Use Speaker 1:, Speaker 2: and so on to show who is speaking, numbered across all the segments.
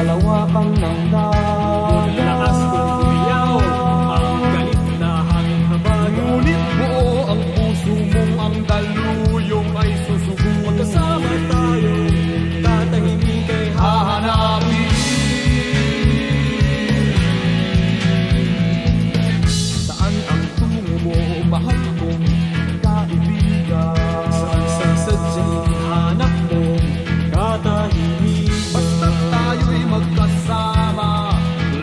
Speaker 1: kalawakan ng dagat.
Speaker 2: Lakas kong umiyaw ang galit na hangin habag.
Speaker 1: Ngunit buo ang puso mong ang daluyong ay susubukan.
Speaker 2: Magkasama tayo, tatahimik ay
Speaker 1: hahanapin. Saan ang tungo mo, mahal kong kaibigan?
Speaker 2: Saan sa sadyang hanap mo, katahimikan?
Speaker 1: Basta tayo'y magkasama,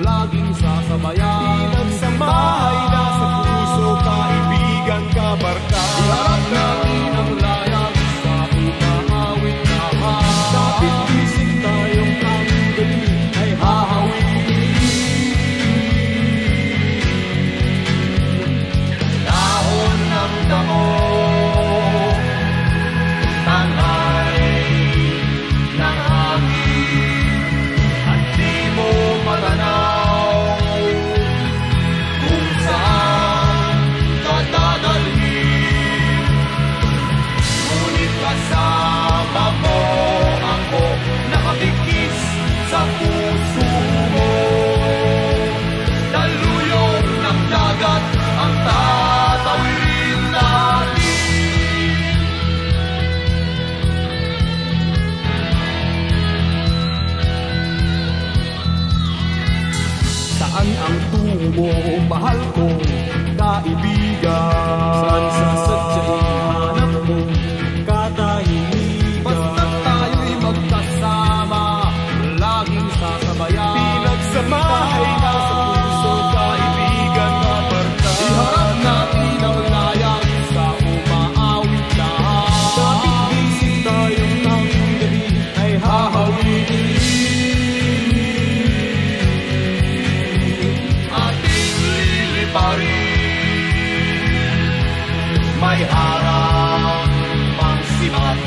Speaker 1: laging sasabayan.
Speaker 2: Pinagsamahay na sa puso, kaibigan, kabarka.
Speaker 1: Iharap natin ang layag sa umahawit na hangin.
Speaker 2: Kapit isip tayong ang gabi ay hahawin.
Speaker 1: Dahon ng damo, tangay ng hangin, at di mo matanaw kung saan ka dadalhin. Ngunit kasama mo ako, nakapikis sa puso mo. Daluyong ng dagat ang tatawirin natin. Saan ang tungo mo, mahal kong kaibigan?
Speaker 2: Saan sa sadyang hanap mo, katahimikan?
Speaker 1: Basta tayo'y magkasama, laging sasabayan.
Speaker 2: Pinagsamahay na sa puso, kaibigan, kabarka.
Speaker 1: Iharap natin ang layag sa umaawit na
Speaker 2: Kapit
Speaker 1: hangin.
Speaker 2: isip tayong ang gabi ay hahawin.
Speaker 1: Ating liliparin, may harang pang sibat.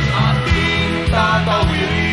Speaker 1: Ating tatawirin,